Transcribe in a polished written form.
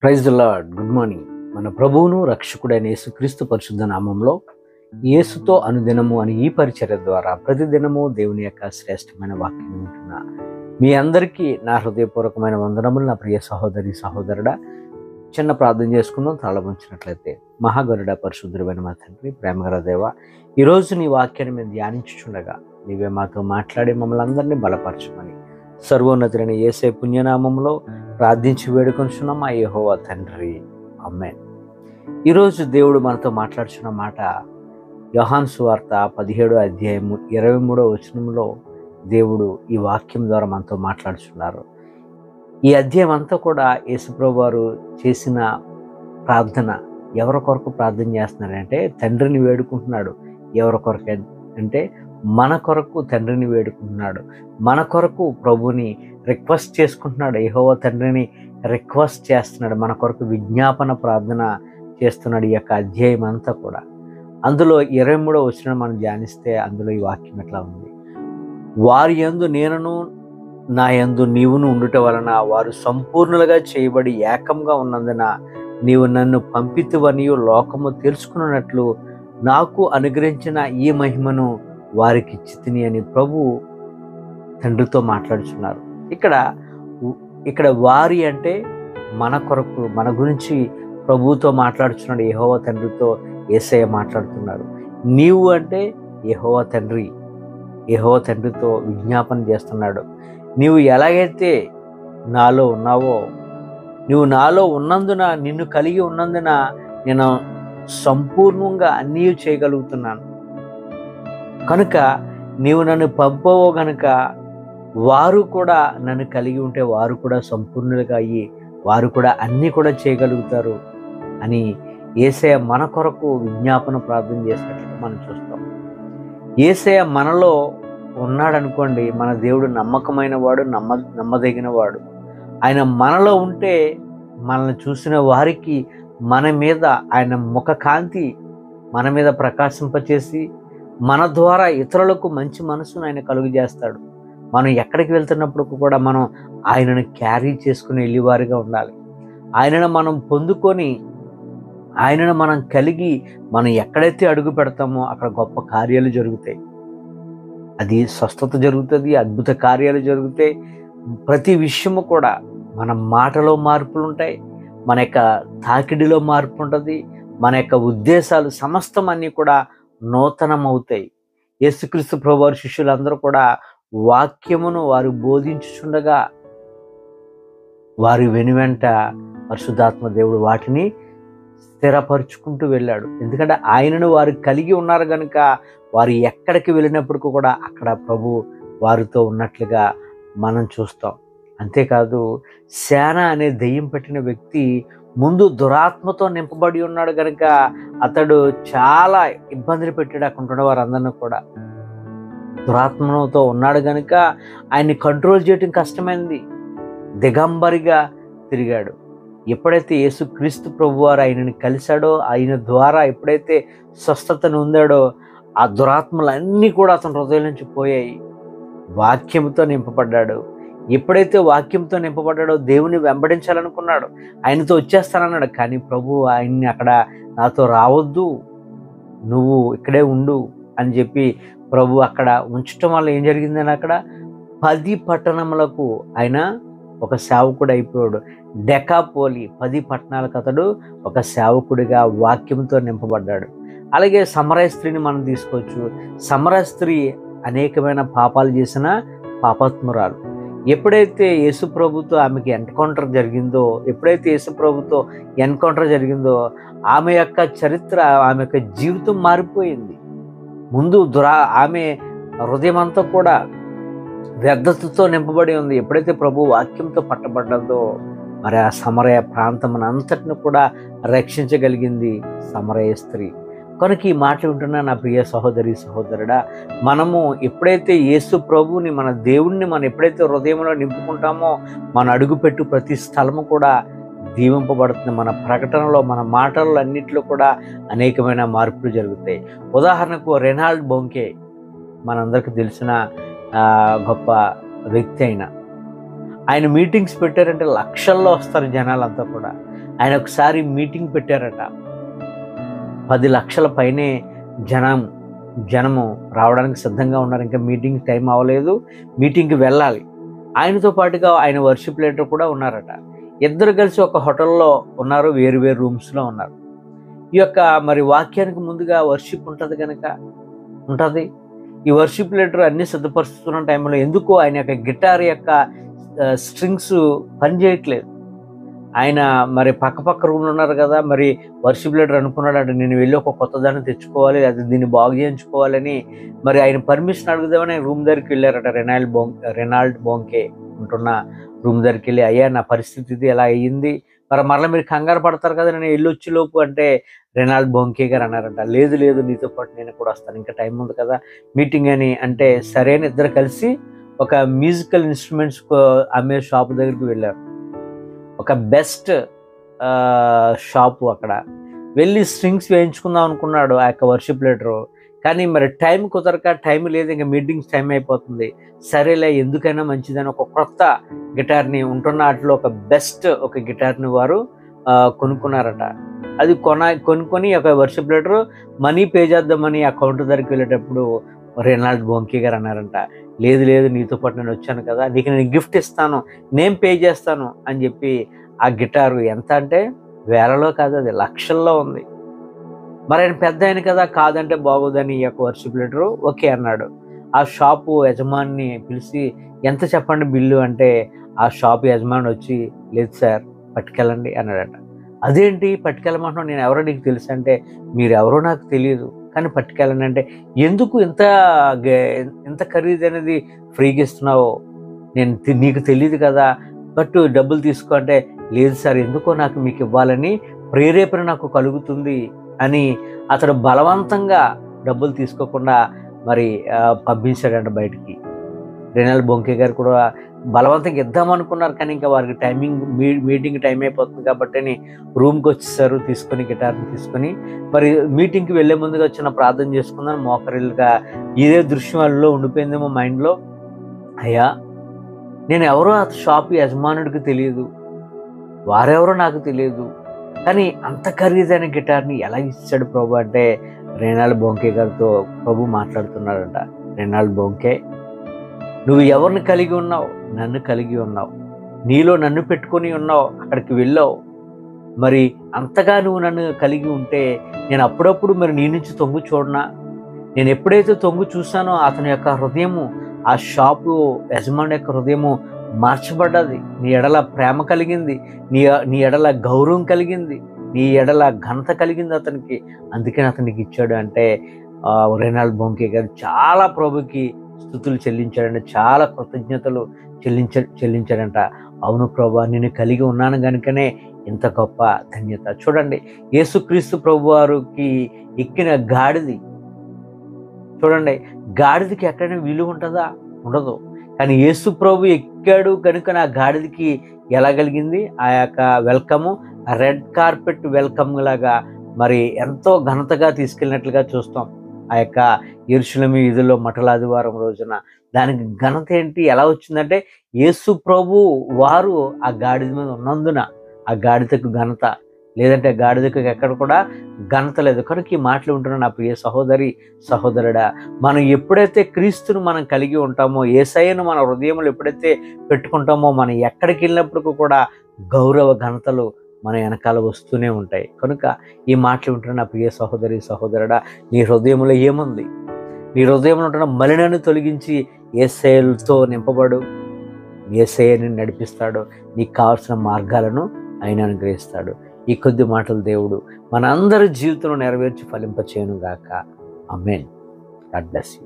Praise the Lord. Good morning. మన ప్రభువును రక్షకుడైన యేసుక్రీస్తు పరిశుద్ధ నామంలో యేసుతో అనుదినము అని ఈ పరిచర్య ద్వారా ప్రతిదినము దేవుని యొక్క శ్రేష్టమైన వాక్యం వింటున్న మీ అందరికీ నా హృదయపూర్వకమైన వందనములు. నా ప్రియ సహోదరి సహోదరుడా, చిన్న ప్రార్థన చేసుకుందాం. తలవంచినట్లయితే. మహాగరుడ పరిశుద్ధుడైన మా తండ్రి, ప్రేమగల దేవ, ఈరోజు నీ వాక్యాన్ని మేము ధ్యానించుచుండగా నీవే మాతో మాట్లాడి మమ్మల్ని అందరినీ బలపరచమని సర్వోన్నతుడైన యేసే పుణ్యనామంలో ప్రార్థించి వేడుకొంచున్నాం మా యెహోవా తండ్రి. ఆమేన్. ఈరోజు దేవుడు మనతో మాట్లాడుచున్న మాట యోహాను సువార్త 17వ అధ్యాయము 23వ వచనంలో దేవుడు ఈ వాక్యం ద్వారా మనతో మాట్లాడుచున్నారు. ఈ అధ్యాయం అంతా కూడా యేసుప్రభువు వారు చేసిన ప్రార్థన. ఎవరి కొరకు ప్రార్థన చేస్తున్నారంటే తండ్రిని వేడుకుంటున్నాడు. ఎవరి కొరకు అంటే మన కొరకు తండ్రిని వేడుకుంటున్నాడు. మన కొరకు ప్రభుని రిక్వెస్ట్ చేసుకుంటున్నాడు. యెహోవా తండ్రిని రిక్వెస్ట్ చేస్తున్నాడు. మన కొరకు విజ్ఞాపన ప్రార్థన చేస్తున్నాడు. ఈ యొక్క అధ్యాయం అంతా కూడా అందులో 23వ వచనం మనం ధ్యానిస్తే అందులో ఈ వాక్యం ఎట్లా ఉంది: వారి యందు నేనును నా యందు నీవును ఉండుట వలన వారు సంపూర్ణులుగా చేయబడి ఏకంగా ఉన్నందున నీవు నన్ను పంపితువనియు లోకము తెలుసుకున్నట్లు నాకు అనుగ్రహించిన ఈ మహిమను వారికి ఇచ్చితిని అని ప్రభువు తండ్రితో మాట్లాడుచున్నారు. ఇక్కడ వారి అంటే మన కొరకు, మన గురించి ప్రభువుతో మాట్లాడుచున్నాడు. యెహోవా తండ్రితో యేసయ్య మాట్లాడుతున్నారు. నీవు అంటే యెహోవా తండ్రి. యెహోవా తండ్రితో విజ్ఞాపన చేస్తున్నాడు. నీవు ఎలాగైతే నాలో ఉన్నావో, నువ్వు నాలో ఉన్నందున, నిన్ను కలిగి ఉన్నందున నేను సంపూర్ణంగా అన్నీ చేయగలుగుతున్నాను. కనుక నీవు నన్ను పంపవో గనుక వారు కూడా నన్ను కలిగి ఉంటే వారు కూడా సంపూర్ణులుగా అయ్యి వారు కూడా అన్నీ కూడా చేయగలుగుతారు అని యేసయ్య మన కొరకు విజ్ఞాపన ప్రార్థన చేసినట్లుగా మనం చూస్తాం. యేసయ్య మనలో ఉన్నాడనుకోండి, మన దేవుడు నమ్మకమైన వాడు, నమ్మదగిన వాడు. ఆయన మనలో ఉంటే మనల్ని చూసిన వారికి మన మీద ఆయన ముఖ కాంతి మన మీద ప్రకాశింపచేసి మన ద్వారా ఇతరులకు మంచి మనసును ఆయన కలుగు చేస్తాడు. మనం ఎక్కడికి వెళ్తున్నప్పుడు కూడా మనం ఆయనను క్యారీ చేసుకుని వెళ్ళేవారిగా ఉండాలి. ఆయనను మనం పొందుకొని, ఆయనను మనం కలిగి మనం ఎక్కడైతే అడుగు పెడతామో అక్కడ గొప్ప కార్యాలు జరుగుతాయి. అది స్వస్థత జరుగుతుంది, అద్భుత కార్యాలు జరుగుతాయి. ప్రతి విషయము కూడా మన మాటలో మార్పులు ఉంటాయి, మన యొక్క తాకిడిలో మార్పు ఉంటుంది, మన యొక్క ఉద్దేశాలు సమస్తం అన్నీ కూడా నూతనమవుతాయి. యేసుక్రీస్తు ప్రభువారి శిష్యులందరూ కూడా వాక్యమును వారు బోధించుచుండగా వారి వెనువెంట పరిశుద్ధాత్మ దేవుడు వాటిని స్థిరపరుచుకుంటూ వెళ్ళాడు. ఎందుకంటే ఆయనను వారు కలిగి ఉన్నారు కనుక వారు ఎక్కడికి వెళ్ళినప్పటికీ కూడా అక్కడ ప్రభు వారితో ఉన్నట్లుగా మనం చూస్తాం. అంతేకాదు, సేన అనే దెయ్యం పెట్టిన వ్యక్తి ముందు దురాత్మతో నింపబడి ఉన్నాడు కనుక అతడు చాలా ఇబ్బందులు పెట్టాడు అక్కడ ఉన్న వారందరినీ కూడా. దురాత్మతో ఉన్నాడు కనుక ఆయన్ని కంట్రోల్ చేయడం కష్టమైంది. దిగంబరిగా తిరిగాడు. ఎప్పుడైతే యేసుక్రీస్తు ప్రభువారు ఆయనని కలిశాడో, ఆయన ద్వారా ఎప్పుడైతే స్వస్థతను ఉందాడో ఆ దురాత్మలన్నీ కూడా అతని హృదయం నుంచి పోయాయి. వాక్యంతో నింపబడ్డాడు. ఎప్పుడైతే వాక్యంతో నింపబడ్డాడో దేవుని వెంబడించాలనుకున్నాడు. ఆయనతో వచ్చేస్తానన్నాడు. కానీ ప్రభు ఆయన్ని అక్కడ నాతో రావద్దు, నువ్వు ఇక్కడే ఉండు అని చెప్పి ప్రభు అక్కడ ఉంచటం వల్ల ఏం జరిగిందని అక్కడ 10 పట్టణములకు ఆయన ఒక సేవకుడు అయిపోయాడు. డెకాపోలి 10 పట్టణాలకు అతడు ఒక సేవకుడిగా వాక్యంతో నింపబడ్డాడు. అలాగే సమరయ స్త్రీని మనం తీసుకోవచ్చు. సమరయ స్త్రీ అనేకమైన పాపాలు చేసిన పాపాత్మురాలు. ఎప్పుడైతే యేసు ప్రభుతో ఆమెకి ఎన్కౌంటర్ జరిగిందో ఆమె యొక్క చరిత్ర, ఆమె యొక్క జీవితం మారిపోయింది. ముందు ఆమె హృదయం అంతా కూడా వ్యర్థతతో నింపబడి ఉంది. ఎప్పుడైతే ప్రభు వాక్యంతో పట్టబడ్డదో మరి ఆ సమరయ ప్రాంతం అంతటిని కూడా రక్షించగలిగింది సమరయ స్త్రీ. కనుక ఈ మాటలు వింటున్న నా ప్రియ సహోదరి సహోదరుడా, మనము ఎప్పుడైతే యేసు ప్రభువుని, మన దేవుణ్ణి మనం ఎప్పుడైతే హృదయంలో నింపుకుంటామో మన అడుగుపెట్టు ప్రతి స్థలము కూడా దీవింపబడుతుంది. మన ప్రకటనలో, మన మాటల్లో అన్నింటిలో కూడా అనేకమైన మార్పులు జరుగుతాయి. ఉదాహరణకు రెనాల్డ్ బొంకే మనందరికీ తెలిసిన గొప్ప వ్యక్తి అయిన ఆయన మీటింగ్స్ పెట్టారంటే లక్షల్లో వస్తారు జనాలంతా కూడా. ఆయన ఒకసారి మీటింగ్ పెట్టారట, 10 లక్షల పైనే జనము రావడానికి సిద్ధంగా ఉన్నారు. ఇంకా మీటింగ్ టైం అవ్వలేదు, మీటింగ్కి వెళ్ళాలి. ఆయనతో పాటుగా ఆయన వర్షిప్ లీడర్ కూడా ఉన్నారట. ఇద్దరు కలిసి ఒక హోటల్లో ఉన్నారు, వేరు వేరు రూమ్స్లో ఉన్నారు. ఈ యొక్క మరి వాక్యానికి ముందుగా వర్షిప్ ఉంటుంది కనుక ఉంటుంది. ఈ వర్షిప్ లీడర్ అన్ని సిద్ధపరుస్తున్న టైంలో ఎందుకో ఆయన యొక్క గిటార్ యొక్క స్ట్రింగ్స్ పనిచేయట్లేదు. ఆయన మరి పక్క రూమ్లో ఉన్నారు కదా, మరి వర్షిప్ లీడర్ అనుకున్నాడు అంటే నేను వెళ్ళి ఒక కొత్త దాన్ని తెచ్చుకోవాలి, అది దీన్ని బాగు చేయించుకోవాలని మరి ఆయన పర్మిషన్ అడుగుదామని రూమ్ దగ్గరికి వెళ్ళారట. రెనాల్డ్ బోంకే ఉంటున్న రూమ్ దగ్గరికి వెళ్ళి, అయ్యా నా పరిస్థితి ఇది ఎలా అయ్యింది, మరలా మీరు కంగారు పడతారు కదా నేను వెళ్ళొచ్చి లోపు అంటే రెనాల్డ్ బోంకే గారు అన్నారంట, లేదు లేదు నీతో పాటు నేను కూడా వస్తాను, ఇంకా టైం ఉంది కదా మీటింగ్ అని అంటే సరే అని ఇద్దరు కలిసి ఒక మ్యూజికల్ ఇన్స్ట్రుమెంట్స్ అమ్మే షాప్ దగ్గరికి వెళ్ళారు. ఒక బెస్ట్ షాపు. అక్కడ వెళ్ళి స్ట్రింగ్స్ వేయించుకుందాం అనుకున్నాడు ఆ యొక్క వర్షిప్ లీడరు. కానీ మరి టైం కుదరక, టైం లేదు, ఇంకా మీటింగ్స్ టైం అయిపోతుంది, సరేలే ఎందుకైనా మంచిదని ఒక కొత్త గిటార్ని ఉంటున్న వాటిలో ఒక బెస్ట్ ఒక గిటార్ని వారు కొనుక్కున్నారట. అది కొనుక్కొని ఒక వర్షిప్ లీడరు మనీ పే చేద్దామని ఆ కౌంటర్ దగ్గరికి వెళ్ళేటప్పుడు రెనాల్డ్ బోంకే గారు అన్నారంట, లేదు లేదు నీతో పాటు నేను వచ్చాను కదా, నీకు నేను గిఫ్ట్ ఇస్తాను, నేను పే చేస్తాను అని చెప్పి ఆ గిటారు ఎంత అంటే వేలలో కాదు, అది లక్షల్లో ఉంది. మరి ఆయన పెద్ద ఆయన కదా, కాదంటే బాగోదని ఈ యొక్క వర్షిప్ లీడరు ఓకే అన్నాడు. ఆ షాపు యజమాని పిలిచి ఎంత చెప్పండి బిల్లు అంటే ఆ షాపు యజమాని వచ్చి, లేదు సార్ పట్టుకెళ్ళండి అన్నాడట. అదేంటి పట్టుకెళ్ళమంటున్నావు, నేను ఎవరో నీకు తెలుసు అంటే, మీరు ఎవరో నాకు తెలియదు కానీ పట్టుకెళ్ళండి అంటే, ఎందుకు ఇంత ఖరీదైనది ఫ్రీగా ఇస్తున్నావు, నీకు తెలియదు కదా, బట్ డబ్బులు తీసుకో అంటే, లేదు సార్ ఎందుకో నాకు మీకు ఇవ్వాలని ప్రేరేపణ నాకు కలుగుతుంది అని అతడు బలవంతంగా డబ్బులు తీసుకోకుండా మరి పంపించాడంట బయటికి. రెనాల్డ్ బోంకే గారు కూడా బలవంతంగా ఇద్దామనుకున్నారు కానీ ఇంకా వారికి మీటింగ్ టైం అయిపోతుంది కాబట్టి అని రూమ్కి వచ్చేసారు తీసుకొని, గిటార్ని తీసుకొని. మరి మీటింగ్కి వెళ్ళే ముందుగా వచ్చిన ప్రార్థన చేసుకుందాం మోకరిల్లుగా. ఇదే దృశ్యం వాళ్ళలో ఉండిపోయిందేమో మైండ్లో, అయ్యా నేను ఎవరో ఆ షాప్ యజమానుడికి తెలియదు, వారెవరో నాకు తెలియదు, కానీ అంత ఖరీదైన గిటార్ని ఎలా ఇచ్చాడు ప్రభు అంటే రెనాల్డ్ బోంకే గారితో ప్రభు మాట్లాడుతున్నాడంట. రెనాల్డ్ బోంకే, నువ్వు ఎవరిని కలిగి ఉన్నావు, నన్ను కలిగి ఉన్నావు, నీలో నన్ను పెట్టుకొని ఉన్నావు, అక్కడికి వెళ్ళావు, మరి అంతగా నువ్వు నన్ను కలిగి ఉంటే నేను అప్పుడప్పుడు మరి నీ నుంచి తొంగు చూడనా, నేను ఎప్పుడైతే తొంగు చూసానో అతని యొక్క హృదయము, ఆ షాపు యజమాని యొక్క హృదయము మార్చబడ్డది, నీ ఎడల ప్రేమ కలిగింది, నీ ఎడల గౌరవం కలిగింది, నీ ఎడల ఘనత కలిగింది అతనికి, అందుకని అతనికి ఇచ్చాడు అంటే రెనాల్డ్ బోంకే గారు చాలా ప్రభుకి స్తుతులు చెల్లించాడంట, చాలా కృతజ్ఞతలు చెల్లించాడంట. అవును ప్రభు నేను కలిగి ఉన్నాను కనుకనే ఇంత గొప్ప ధన్యత. చూడండి యేసుక్రీస్తు ప్రభు వారికి ఎక్కిన గాడిది చూడండి, గాడిదకి ఎక్కడైనా విలువ ఉంటుందా? ఉండదు. కానీ యేసు ప్రభు ఎక్కాడు కనుక నా గాడిదకి ఎలా కలిగింది? ఆ యొక్క వెల్కము రెడ్ కార్పెట్ వెల్కమ్ లాగా మరి ఎంతో ఘనతగా తీసుకెళ్ళినట్లుగా చూస్తాం. ఆ యొక్క యెరూషలేము వీధుల్లో మటలాదివారం రోజున దానికి ఘనత ఏంటి, ఎలా వచ్చిందంటే యేసు ప్రభు వారు ఆ గాడిద మీద ఉన్నందున ఆ గాడిదకు ఘనత, లేదంటే గాడిదకు ఎక్కడ కూడా ఘనత లేదు. కనుక ఈ మాటలు ఉంటున్న నా ప్రియ సహోదరి సహోదరుడా, మనం ఎప్పుడైతే క్రీస్తును మనం కలిగి ఉంటామో, యేసయ్యను మన హృదయంలో ఎప్పుడైతే పెట్టుకుంటామో, మనం ఎక్కడికి వెళ్ళినప్పుడు కూడా గౌరవ ఘనతలు మన వెనకాల వస్తూనే ఉంటాయి. కనుక ఈ మాటలు ఉంటున్న నా ప్రియ సహోదరి సహోదరుడా, నీ హృదయంలో ఏముంది? నీ హృదయంలో ఉంటున్న మలినాన్ని తొలగించి యేసయ్యతో నింపబడు. యేసయ్యని నడిపిస్తాడు, నీకు కావాల్సిన మార్గాలను ఆయన అనుగ్రహిస్తాడు. ఈ కొద్ది మాటలు దేవుడు మన అందరి జీవితంలో నెరవేర్చి ఫలింపచేయును గాక. ఆమేన్. God bless you.